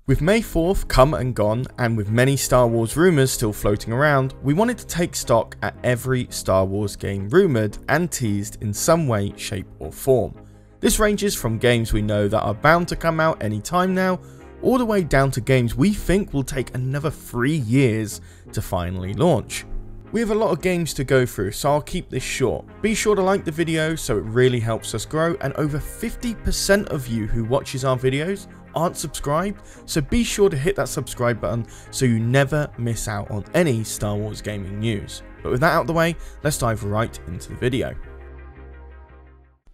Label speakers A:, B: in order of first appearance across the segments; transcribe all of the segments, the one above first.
A: With May 4th come and gone, and with many Star Wars rumours still floating around, we wanted to take stock at every Star Wars game rumoured and teased in some way, shape or form. This ranges from games we know that are bound to come out any time now, all the way down to games we think will take another 3 years to finally launch. We have a lot of games to go through, so I'll keep this short. Be sure to like the video so it really helps us grow, and over 50% of you who watches our videos aren't subscribed, so be sure to hit that subscribe button so you never miss out on any Star Wars gaming news. But with that out of the way, let's dive right into the video.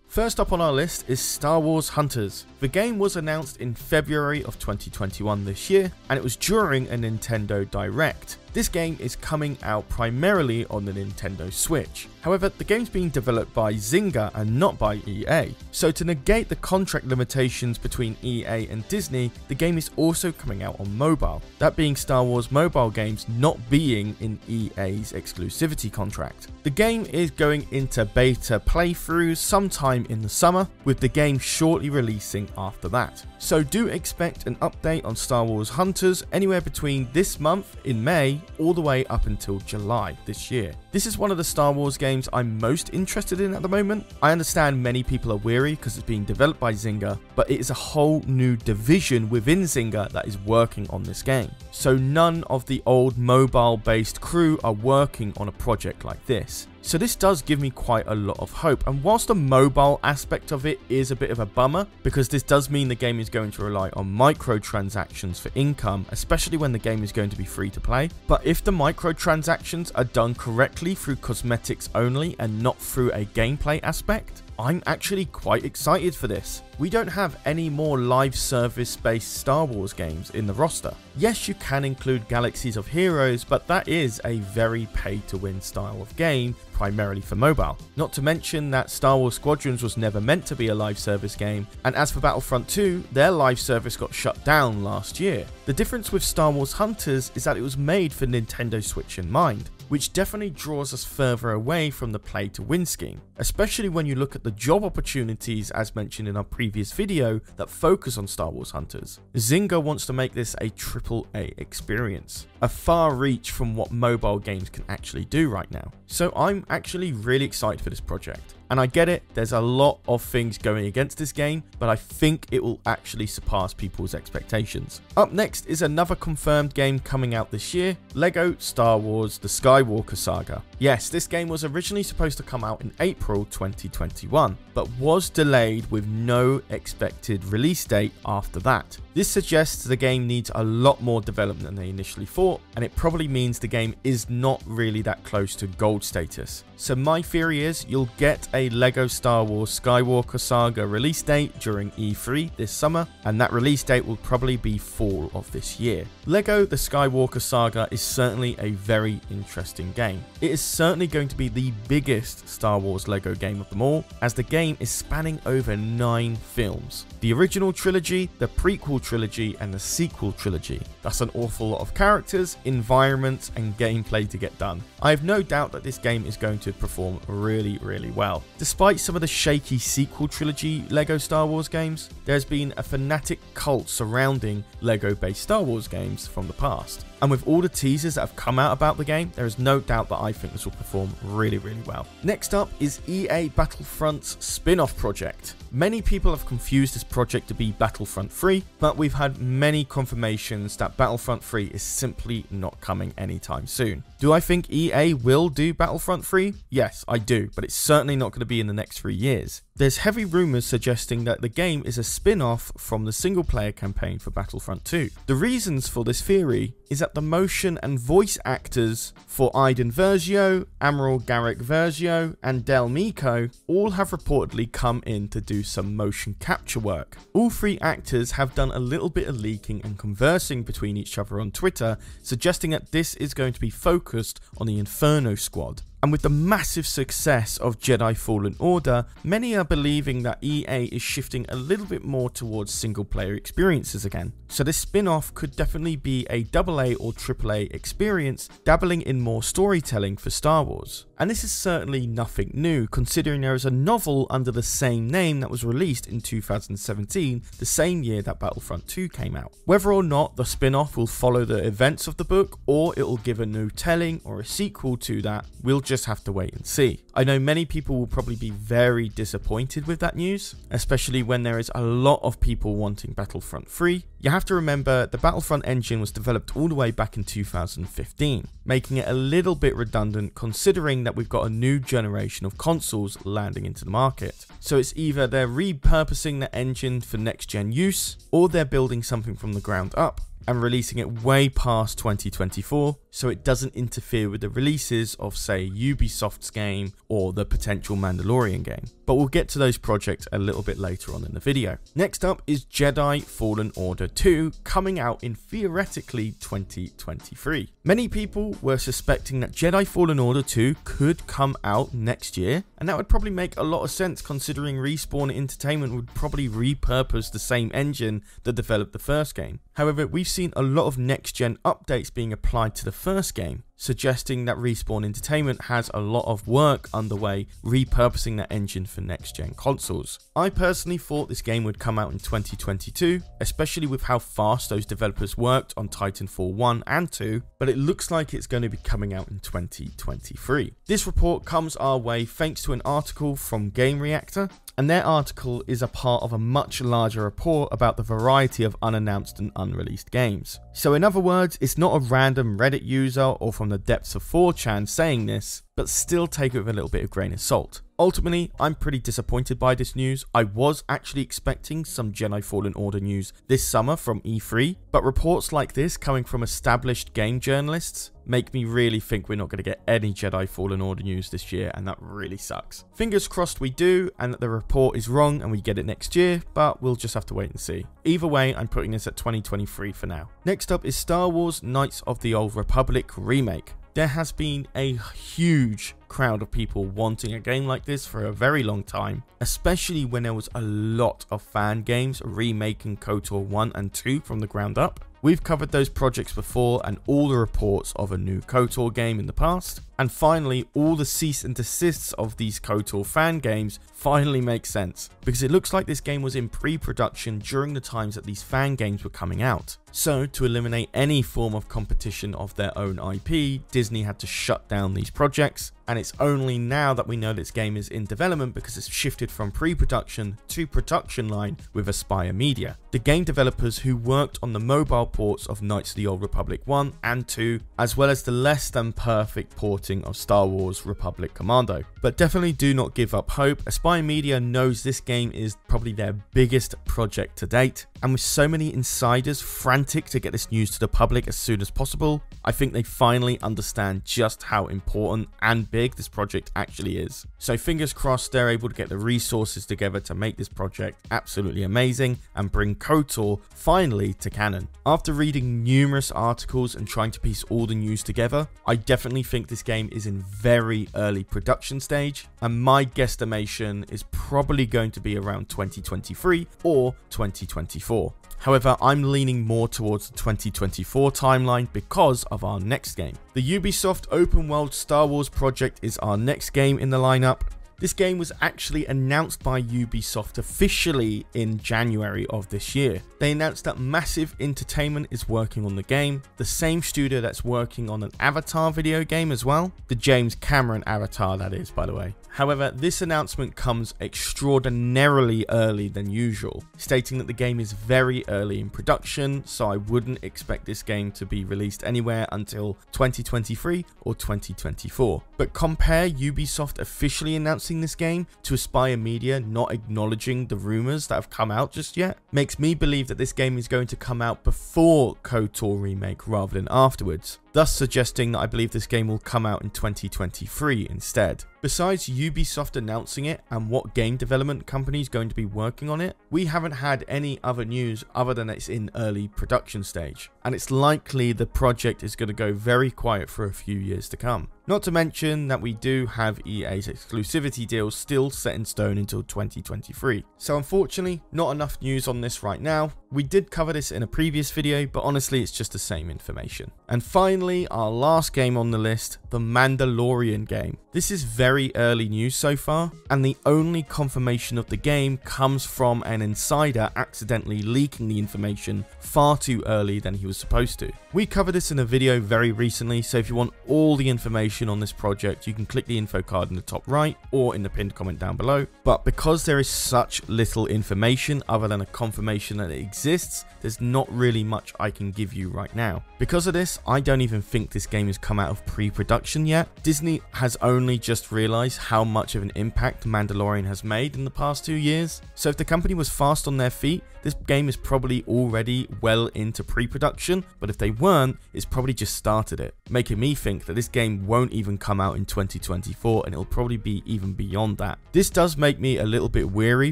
A: First up on our list is Star Wars Hunters. The game was announced in February of 2021 this year, and it was during a Nintendo Direct. This game is coming out primarily on the Nintendo Switch. However, the game's being developed by Zynga and not by EA. So to negate the contract limitations between EA and Disney, the game is also coming out on mobile. That being Star Wars mobile games not being in EA's exclusivity contract. The game is going into beta playthroughs sometime in the summer, with the game shortly releasing after that. So do expect an update on Star Wars Hunters anywhere between this month in May all the way up until July this year. This is one of the Star Wars games I'm most interested in at the moment. I understand many people are weary because it's being developed by Zynga, but it is a whole new division within Zynga that is working on this game. So none of the old mobile based crew are working on a project like this. So this does give me quite a lot of hope, and whilst the mobile aspect of it is a bit of a bummer, because this does mean the game is going to rely on microtransactions for income, especially when the game is going to be free to play. But if the microtransactions are done correctly through cosmetics only and not through a gameplay aspect, I'm actually quite excited for this. We don't have any more live service based Star Wars games in the roster. Yes, you can include Galaxies of Heroes, but that is a very pay to win style of game, primarily for mobile. Not to mention that Star Wars Squadrons was never meant to be a live service game, and as for Battlefront 2, their live service got shut down last year. The difference with Star Wars Hunters is that it was made for Nintendo Switch in mind, which definitely draws us further away from the play to win scheme, especially when you look at the job opportunities as mentioned in our previous video that focus on Star Wars Hunters. Zynga wants to make this a AAA experience, a far reach from what mobile games can actually do right now. So I'm actually really excited for this project. And I get it, there's a lot of things going against this game, but I think it will actually surpass people's expectations. Up next is another confirmed game coming out this year, LEGO Star Wars The Skywalker Saga. Yes, this game was originally supposed to come out in April 2021, but was delayed with no expected release date after that. This suggests the game needs a lot more development than they initially thought, and it probably means the game is not really that close to gold status. So my theory is you'll get a LEGO Star Wars Skywalker Saga release date during E3 this summer, and that release date will probably be fall of this year. LEGO The Skywalker Saga is certainly a very interesting game. It is certainly going to be the biggest Star Wars LEGO game of them all, as the game is spanning over 9 films. The original trilogy, the prequel trilogy, and the sequel trilogy. That's an awful lot of characters, environments, and gameplay to get done. I have no doubt that this game is going to perform really well. Despite some of the shaky sequel trilogy LEGO Star Wars games, there's been a fanatic cult surrounding LEGO based Star Wars games from the past. And with all the teasers that have come out about the game, there is no doubt that I think this will perform really well. Next up is EA Battlefront's spin-off project. Many people have confused this project to be Battlefront 3, but we've had many confirmations that Battlefront 3 is simply not coming anytime soon. Do I think EA will do Battlefront 3? Yes, I do, but it's certainly not going to be in the next 3 years. There's heavy rumours suggesting that the game is a spin-off from the single-player campaign for Battlefront 2. The reasons for this theory is that the motion and voice actors for Iden Versio, Admiral Garrick Versio, and Del Meeko all have reportedly come in to do some motion capture work. All 3 actors have done a little bit of leaking and conversing between each other on Twitter, suggesting that this is going to be focused on the Inferno Squad. And with the massive success of Jedi Fallen Order, many are believing that EA is shifting a little bit more towards single player experiences again. So this spin-off could definitely be a AA or AAA experience, dabbling in more storytelling for Star Wars. And this is certainly nothing new, considering there is a novel under the same name that was released in 2017, the same year that Battlefront 2 came out. Whether or not the spin-off will follow the events of the book, or it will give a new telling or a sequel to that, we'll just have to wait and see. I know many people will probably be very disappointed with that news, especially when there is a lot of people wanting Battlefront 3. You have to remember the Battlefront engine was developed all the way back in 2015, making it a little bit redundant considering that we've got a new generation of consoles landing into the market. So it's either they're repurposing the engine for next gen use, or they're building something from the ground up and releasing it way past 2024 so it doesn't interfere with the releases of, say, Ubisoft's game or the potential Mandalorian game. But we'll get to those projects a little bit later on in the video. Next up is Jedi Fallen Order 2, coming out in theoretically 2023. Many people were suspecting that Jedi Fallen Order 2 could come out next year, and that would probably make a lot of sense considering Respawn Entertainment would probably repurpose the same engine that developed the first game. However, we've seen a lot of next-gen updates being applied to the first game, suggesting that Respawn Entertainment has a lot of work underway repurposing that engine for next-gen consoles. I personally thought this game would come out in 2022, especially with how fast those developers worked on Titanfall 1 and 2, but it looks like it's going to be coming out in 2023. This report comes our way thanks to an article from Game Reactor, and their article is a part of a much larger report about the variety of unannounced and unreleased games. So in other words, it's not a random Reddit user or from the depths of 4chan saying this, but still take it with a little bit of grain of salt. Ultimately, I'm pretty disappointed by this news. I was actually expecting some Jedi Fallen Order news this summer from E3, but reports like this coming from established game journalists make me really think we're not going to get any Jedi Fallen Order news this year, and that really sucks. Fingers crossed we do, and that the report is wrong and we get it next year, but we'll just have to wait and see. Either way, I'm putting this at 2023 for now. Next up is Star Wars Knights of the Old Republic Remake. There has been a huge crowd of people wanting a game like this for a very long time, especially when there was a lot of fan games remaking KOTOR 1 and 2 from the ground up. We've covered those projects before and all the reports of a new KOTOR game in the past, and finally all the cease and desists of these KOTOR fan games finally make sense, because it looks like this game was in pre-production during the times that these fan games were coming out. So to eliminate any form of competition of their own IP, Disney had to shut down these projects, and it's only now that we know this game is in development because it's shifted from pre-production to production line with Aspyr Media, the game developers who worked on the mobile ports of Knights of the Old Republic 1 and 2, as well as the less than perfect porting of Star Wars Republic Commando. But definitely do not give up hope. Aspyr Media knows this game is probably their biggest project to date, and with so many insiders frantic to get this news to the public as soon as possible, I think they finally understand just how important and big this project actually is. So fingers crossed they're able to get the resources together to make this project absolutely amazing and bring KOTOR finally to canon. After reading numerous articles and trying to piece all the news together, I definitely think this game is in very early production stage, and my guesstimation is probably going to be around 2023 or 2024. However, I'm leaning more towards the 2024 timeline because of our next game. The Ubisoft open world Star Wars project is our next game in the lineup. This game was actually announced by Ubisoft officially in January of this year. They announced that Massive Entertainment is working on the game, the same studio that's working on an Avatar video game as well. The James Cameron Avatar, that is, by the way. However, this announcement comes extraordinarily early than usual, stating that the game is very early in production, so I wouldn't expect this game to be released anywhere until 2023 or 2024. But compare Ubisoft officially announcing this game to Aspyr Media not acknowledging the rumors that have come out just yet, makes me believe that this game is going to come out before KOTOR Remake rather than afterwards, thus suggesting that I believe this game will come out in 2023 instead. Besides Ubisoft announcing it and what game development company is going to be working on it, we haven't had any other news other than it's in early production stage, and it's likely the project is going to go very quiet for a few years to come. Not to mention that we do have EA's exclusivity deal still set in stone until 2023. So unfortunately, not enough news on this right now. We did cover this in a previous video, but honestly it's just the same information. And finally, our last game on the list, the Mandalorian game. This is very early news so far, and the only confirmation of the game comes from an insider accidentally leaking the information far too early than he was supposed to. We covered this in a video very recently, so if you want all the information on this project, you can click the info card in the top right or in the pinned comment down below. But because there is such little information other than a confirmation that it exists, there's not really much I can give you right now. Because of this, I don't even think this game has come out of pre-production yet. Disney has only just realized how much of an impact Mandalorian has made in the past 2 years. So if the company was fast on their feet, this game is probably already well into pre-production, but if they weren't, it's probably just started it, making me think that this game won't even come out in 2024 and it'll probably be even beyond that. This does make me a little bit weary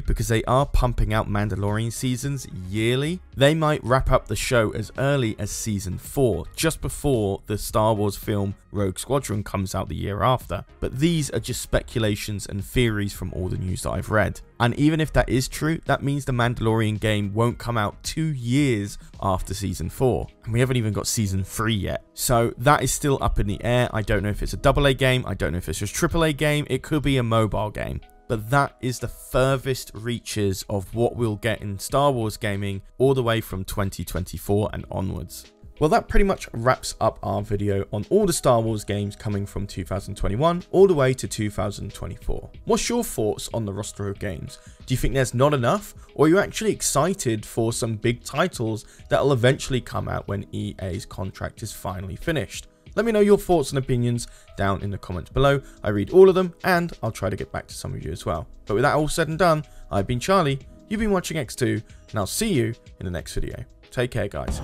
A: because they are pumping out Mandalorian seasons yearly. They might wrap up the show as early as season 4, just before the Star Wars film Rogue Squadron comes out the year after. But these are just speculations and theories from all the news that I've read. And even if that is true, that means the Mandalorian game won't come out 2 years after season 4. And we haven't even got season 3 yet. So that is still up in the air. I don't know if it's a AA game. I don't know if it's just AAA game. It could be a mobile game. But that is the furthest reaches of what we'll get in Star Wars gaming all the way from 2024 and onwards. Well, that pretty much wraps up our video on all the Star Wars games coming from 2021 all the way to 2024. What's your thoughts on the roster of games? Do you think there's not enough, or are you actually excited for some big titles that will eventually come out when EA's contract is finally finished? Let me know your thoughts and opinions down in the comments below. I read all of them, and I'll try to get back to some of you as well. But with that all said and done, I've been Charlie, you've been watching EcksToo, and I'll see you in the next video. Take care, guys.